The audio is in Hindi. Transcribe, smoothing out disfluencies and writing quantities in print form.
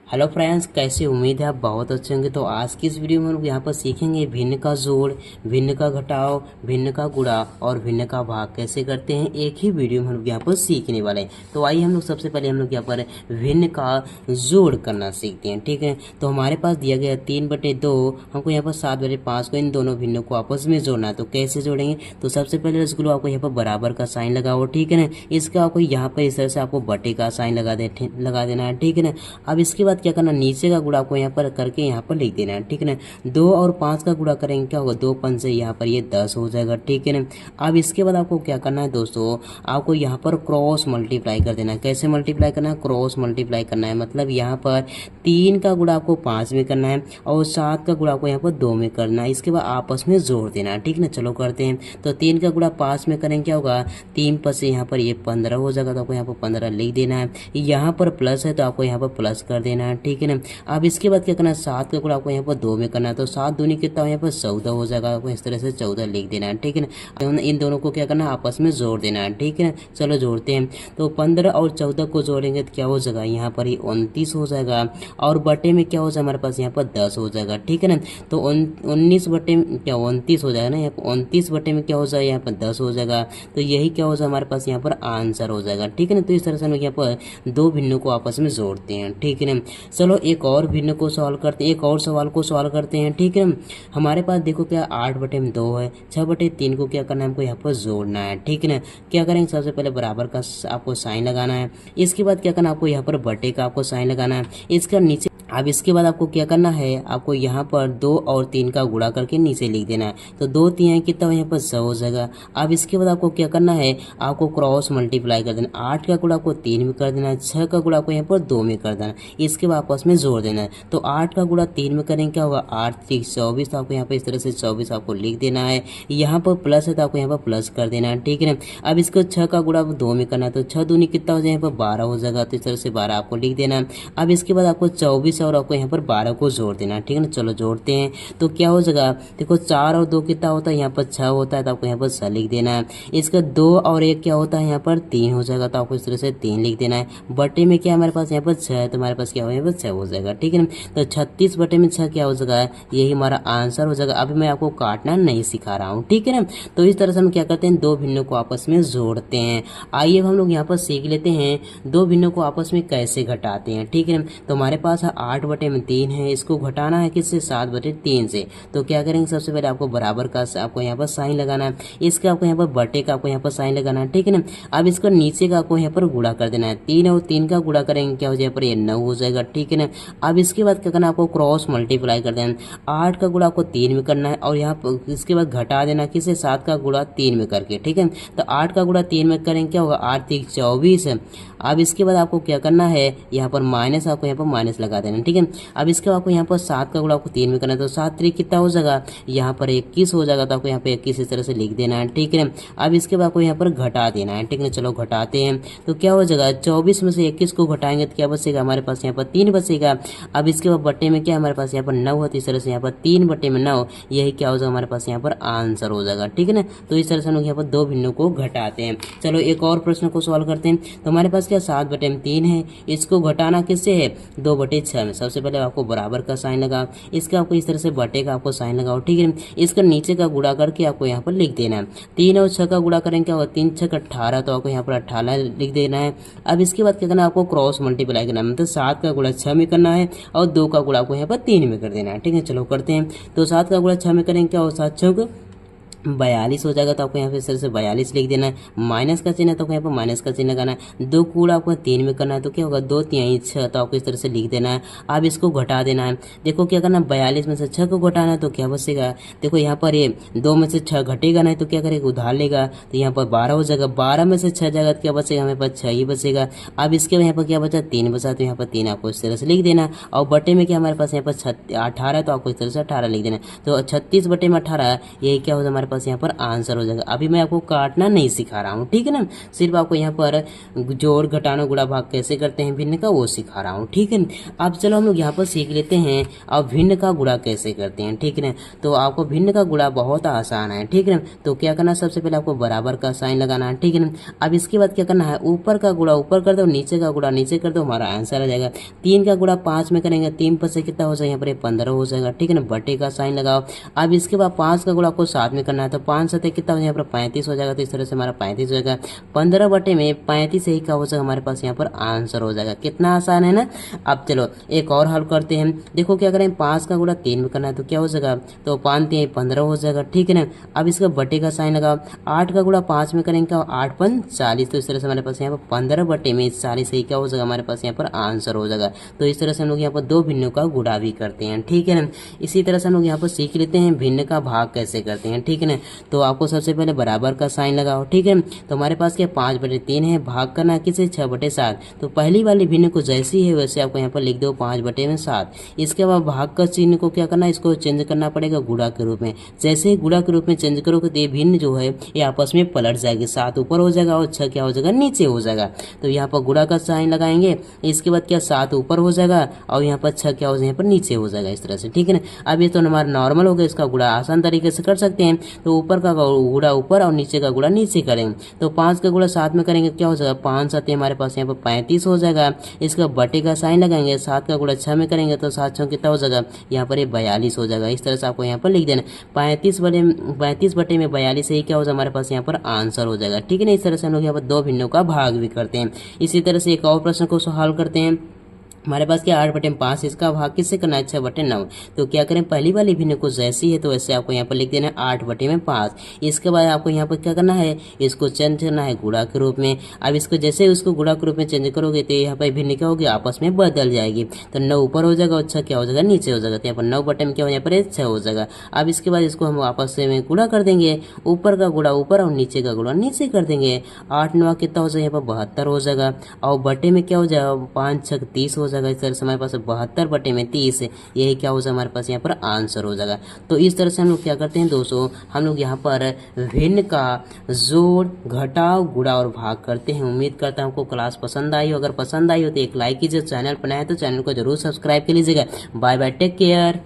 हेलो फ्रेंड्स, कैसे उम्मीद है आप बहुत अच्छे होंगे। तो आज की इस वीडियो में हम लोग यहाँ पर सीखेंगे भिन्न का जोड़, भिन्न का घटाव, भिन्न का गुणा और भिन्न का भाग कैसे करते हैं। एक ही वीडियो में हम लोग यहाँ पर सीखने वाले हैं। तो आइए हम लोग सबसे पहले हम लोग यहाँ पर भिन्न का जोड़ करना सीखते हैं। ठीक है, तो हमारे पास दिया गया 3/2, हमको यहाँ पर 7/5 को इन दोनों भिन्नों को आपस में जोड़ना है। तो कैसे जोड़ेंगे? तो सबसे पहले रसगुल्लो आपको यहाँ पर बराबर का साइन लगाओ। ठीक है ना, इसका आपको यहाँ पर इस तरह से आपको बटे का साइन लगा देना है। ठीक है ना, अब इसके बाद क्या करना, नीचे का गुणा आपको यहाँ पर करके यहाँ पर लिख देना है। ठीक है ना, 2 और 5 का गुणा करेंगे क्या होगा, 2 5 से यहाँ पर ये 10 हो जाएगा। ठीक है ना, अब इसके बाद आपको क्या करना है दोस्तों, आपको यहाँ पर क्रॉस मल्टीप्लाई कर देना है। कैसे मल्टीप्लाई करना है? क्रॉस मल्टीप्लाई करना है, मतलब यहाँ पर 3 का गुणा आपको 5 में करना है और 7 का गुणा आपको यहाँ पर 2 में करना है। इसके बाद आपस में जोड़ देना है। ठीक है ना, चलो करते हैं। तो 3 का गुणा 5 में करेंगे क्या होगा, 3 5 से यहाँ पर ये 15 हो जाएगा। तो आपको यहाँ पर 15 लिख देना है। यहाँ पर प्लस है तो आपको यहाँ पर प्लस कर देना है। ठीक है ना, अब इसके बाद क्या करना है, 7 का गुणा आपको यहाँ पर 2 में करना है। तो 7 दूनी कितना हो, यहाँ पर 14 हो जाएगा। आपको इस तरह से 14 लिख देना है। ठीक है ना, इन दोनों को क्या करना है, आपस में जोड़ देना है। ठीक है ना, चलो जोड़ते हैं। तो 15 और 14 को जोड़ेंगे तो क्या हो जाएगा, यहाँ पर ये 29 हो जाएगा और बटे में क्या हो जाएगा हमारे पास, यहाँ पर 10 हो जाएगा। ठीक है ना, तो 19 बटे में क्या 29 हो जाएगा ना, यहाँ पर 29 बटे में क्या हो जाएगा, यहाँ पर 10 हो जाएगा। तो यही क्या हो जाएगा हमारे पास, यहाँ पर आंसर हो जाएगा। ठीक है ना, तो इस तरह से हम लोग यहाँ पर दो भिन्नों को आपस में जोड़ते हैं। ठीक है ना, चलो एक और भिन्न को सॉल्व करते हैं, एक और सवाल को सॉल्व करते हैं। ठीक है, हमारे पास देखो क्या 8/2 है, 6/3 को क्या करना है, हमको यहाँ पर जोड़ना है। ठीक है ना, क्या करेंगे, सबसे पहले बराबर का आपको साइन लगाना है। इसके बाद क्या करना, आपको यहाँ पर बटे का आपको साइन लगाना है। इसका नीचे अब इसके बाद आपको क्या करना है, आपको यहाँ पर 2 और 3 का गुणा करके नीचे लिख देना है। तो 2 3 कितना हो, यहाँ पर 100 हो जाएगा। अब इसके बाद आपको क्या करना है, आपको क्रॉस मल्टीप्लाई कर देना। 8 का गुणा आपको 3 में कर देना है, 6 का गुणा आपको यहाँ पर 2 में कर देना है। इसके बाद आपस में जोड़ देना है। तो 8 का गुणा 3 में करेंगे क्या होगा, 8 3 24। तो आपको यहाँ पर इस तरह से 24 आपको लिख देना है। यहाँ पर प्लस है तो आपको यहाँ पर प्लस कर देना है। ठीक है ना, अब इसको 6 का गुणा 2 में करना है। तो 6 दूनी कितना हो जाए, यहाँ पर 12 हो जाएगा। तो इस तरह से 12 आपको लिख देना है। अब इसके बाद आपको 24 और आपको यहाँ पर 12 को जोड़ देना है। ठीक है ना, चलो जोड़ते हैं। तो क्या हो जाएगा, देखो 4 और 2 कितना होता है, यहाँ पर 6 होता है। तो आपको यहाँ पर 6 लिख देना है। इसका 2 और 1 क्या होता है, यहाँ पर 3 हो जाएगा। तो आपको इस तरह से 3 लिख देना है। बटे में क्या हमारे पास यहाँ पर 6 है, तो हमारे पास क्या हो, यहाँ पर 6 हो जाएगा। ठीक है ना, तो 36 बटे में 6 क्या हो जाएगा, यही हमारा आंसर हो जाएगा। अभी मैं आपको काटना नहीं सिखा रहा हूँ। ठीक है ना, तो इस तरह से हम क्या करते हैं, दो भिन्नों को आपस में जोड़ते हैं। आइए हम लोग यहाँ पर सीख लेते हैं दो भिन्नों को आपस में कैसे घटाते हैं। ठीक है ना, तो हमारे पास 8/3 है, इसको घटाना है किससे, 7/3 से। तो क्या करेंगे, सबसे पहले आपको बराबर का आपको यहाँ पर साइन लगाना है। इसका आपको यहाँ पर बटे का आपको यहाँ पर साइन लगाना है। ठीक है ना, अब इसका नीचे का आपको यहाँ पर गुणा कर देना है। 3 और 3 का गुणा करेंगे क्या हो जाएगा, पर ये 9 हो जाएगा। ठीक है ना, अब इसके बाद क्या करना है, आपको क्रॉस मल्टीप्लाई कर देना। 8 का गुणा आपको 3 में करना है और यहाँ पर इसके बाद घटा देना किससे, 7 का गुणा 3 में करके। ठीक है, तो 8 का गुणा 3 में करेंगे क्या होगा, 8 3 24। अब इसके बाद आपको क्या करना है, यहाँ पर माइनस, आपको यहाँ पर माइनस लगा देना। ठीक है, अब इसके बाद आपको यहाँ पर 7 का गुणा आपको 3 में करना है। तो 7 3 कितना हो जाएगा, यहाँ पर 21 हो जाएगा। तो आपको यहाँ पर 21 इस तरह से लिख देना है। ठीक है, अब इसके बाद आपको यहाँ पर घटा देना है। ठीक है, चलो घटाते हैं। तो क्या हो जाएगा, 24 में से 21 को घटाएंगे तो क्या बचेगा हमारे पास, यहाँ पर 3 बचेगा। अब इसके बाद बटे में क्या हमारे पास यहाँ पर 9 है। तो इस तरह से यहाँ पर 3/9, यही क्या हो जाएगा हमारे पास, यहाँ पर आंसर हो जाएगा। ठीक है ना, तो इस तरह से हम लोग यहाँ पर दो भिन्नों को घटाते हैं। चलो एक और प्रश्न को सॉल्व करते हैं। तो हमारे पास क्या 7/3 है, इसको घटाना किससे है, 2/6 में। सबसे पहले आपको बराबर का साइन लगाओ, इसका आपको इस तरह से बटे का आपको साइन लगाओ। ठीक है, इसका नीचे का गुणा करके आपको यहाँ पर लिख देना है। 3 और 6 का गुणा करेंगे क्या होगा, 3 6 18। तो आपको यहाँ पर 18 लिख देना है। अब इसके बाद क्या करना है, आपको क्रॉस मल्टीप्लाई करना है, मतलब 7 का गुणा 6 में करना है और 2 का गुणा आपको यहाँ पर 3 में कर देना है। ठीक है, चलो करते हैं। तो 7 का गुणा 6 में करेंगे क्या हो, 7 6 42 हो जाएगा। तो आपको यहाँ पे इस तरह से 42 लिख देना है। माइनस का चिन्ह है तो आपको यहाँ पर माइनस का चिन्ह लगाना है। 2 कूड़ा आपको 3 में करना है। तो क्या होगा, 2 3 6। तो आपको इस तरह से लिख देना है। अब इसको घटा देना है। देखो क्या करना है, 42 में से 6 को घटाना है। तो क्या बचेगा, देखो यहाँ पर ये 2 में से 6 घटेगा नहीं तो क्या करेगा, उधार लेगा। तो यहाँ पर 12 हो जाएगा। 12 में से 6 जाएगा तो क्या बचेगा, हमें पास 6 ही बचेगा। अब इसके यहाँ पर क्या बचा, 3 बचा। तो यहाँ पर 3 आपको इस तरह से लिख देना। और बटे में क्या हमारे पास यहाँ पर 18 है। तो आपको इस तरह से 18 लिख देना। तो 36/18, यही क्या होगा हमारे हमारे पास यहाँ पर आंसर हो जाएगा। अभी मैं आपको काटना नहीं सिखा रहा हूँ, ठीक है ना, सिर्फ आपको यहाँ पर जोड़ घटाना गुणा भाग कैसे करते हैं भिन्न का वो सिखा रहा हूँ, ठीक है। अब चलो हम लोग यहाँ पर सीख लेते हैं अब भिन्न का गुणा कैसे करते हैं, ठीक है ना। तो आपको भिन्न का गुणा बहुत आसान है, ठीक है ना। तो क्या करना है, सबसे पहले आपको बराबर का साइन लगाना है, ठीक है ना। अब इसके बाद क्या करना है, ऊपर का गुणा ऊपर कर दो, नीचे का गुणा नीचे कर दो, हमारा आंसर आ जाएगा। 3 का गुणा 5 में करेंगे, 3 पर से कितना हो जाएगा, यहाँ पर 15 हो जाएगा, ठीक है ना। बटे का साइन लगाओ। अब इसके बाद 5 का गुणा आपको 7 में करना है, तो 5 सतह कितना हो जाएगा, यहाँ पर 35 हो जाएगा। तो इस तरह से हमारा 35 हो जाएगा। 15 बटे में 35 से ही क्या हो जाएगा, हमारे पास यहाँ पर आंसर हो जाएगा। कितना आसान है ना। अब चलो एक और हल करते हैं। देखो क्या करें, 5 का गुणा 3 में करना है, तो क्या हो जाएगा, तो 5 3 15 हो जाएगा, ठीक है ना। अब इसका बटे का साइन लगाओ। 8 का गुणा 5 में करेंगे, 8 5 40। तो इस तरह से हमारे पास यहाँ पर 15 बटे में 40 से ही क्या हो जाएगा, हमारे पास यहाँ पर आंसर हो जाएगा। तो इस तरह से हम लोग यहाँ पर दो भिन्नों का गुणा भी करते हैं, ठीक है ना। इसी तरह से हम लोग यहाँ पर सीख लेते हैं भिन्न का भाग कैसे करते हैं, ठीक है ना। तो आपको सबसे पहले बराबर का साइन लगाओ, ठीक है। तो हमारे पास क्या 5 बटे 3 है, भाग करना है किसे, 6 बटे 7। तो पहली वाली भिन्न को जैसी है वैसे आपको यहाँ पर लिख दो 5 बटे में 7। इसके बाद भाग का चिन्ह को क्या करना है, इसको चेंज करना पड़ेगा गुणा के रूप में। जैसे ही गुणा के रूप में चेंज करोगे तो ये भिन्न जो है ये आपस में पलट जाएगी, 7 ऊपर हो जाएगा और 6 क्या हो जाएगा, नीचे हो जाएगा। तो यहाँ पर गुणा का साइन लगाएंगे, इसके बाद क्या 7 ऊपर हो जाएगा और यहाँ पर 6 क्या हो जाएगा, यहाँ पर नीचे हो जाएगा, इस तरह से, ठीक है ना। अब ये तो हमारा नॉर्मल हो गया, इसका गुणा आसान तरीके से कर सकते हैं। तो ऊपर का गुणा ऊपर और नीचे का गुणा नीचे करेंगे। तो 5 का गुणा 7 में करेंगे, क्या हो जाएगा, 5 7 हमारे पास यहाँ पर 35 हो जाएगा। इसका बटे का साइन लगाएंगे, 7 का गुणा 6 में करेंगे तो 7 6 कितना हो जाएगा, यहाँ पर ये 42 हो जाएगा। इस तरह से आपको यहाँ पर लिख देना 35 बटे में 42 ही क्या हो जाएगा, हमारे पास यहाँ पर आंसर हो जाएगा, ठीक है ना। इस तरह से हम लोग यहाँ पर दो भिन्नों का भाग भी करते हैं। इसी तरह से एक और प्रश्न को हल करते हैं। हमारे पास क्या 8 बटे 5, इसका भाग किससे करना है, 6 बटे 9। तो क्या करें, पहली वाली भिन्न को जैसी है तो वैसे आपको यहाँ पर लिख देना है 8 बटे में 5। इसके बाद आपको यहाँ पर क्या करना है, इसको चेंज करना है गुणा के रूप में। अब इसको जैसे उसको गुणा के रूप में चेंज करोगे तो यहाँ पर भिन्न क्या होगी, आपस में बदल जाएगी। तो 9 ऊपर हो जाएगा और 6 क्या हो जाएगा, नीचे हो जाएगा। तो यहाँ पर 9 बटे में क्या हो, यहाँ पर 6 हो जाएगा। अब इसके बाद इसको हम आपस में गुणा कर देंगे, ऊपर का गुणा ऊपर और नीचे का गुणा नीचे कर देंगे। 8 9 कितना हो जाएगा, यहाँ पर 72 हो जाएगा। और बटे में क्या हो जाएगा, 5 6 30 हो जाएगा। इस तरह से हमारे पास 72 बटे में 30, यही क्या हो जाएगा, हमारे पास यहाँ पर आंसर हो जाएगा। तो इस तरह से हम लोग क्या करते हैं दोस्तों, हम लोग यहाँ पर भिन्न का जोड़ घटाव गुणा और भाग करते हैं। उम्मीद करता हूँ आपको क्लास पसंद आई हो। अगर पसंद आई हो तो एक लाइक कीजिए, चैनल पर नया है तो चैनल को जरूर सब्सक्राइब कर लीजिएगा। Bye bye, take care.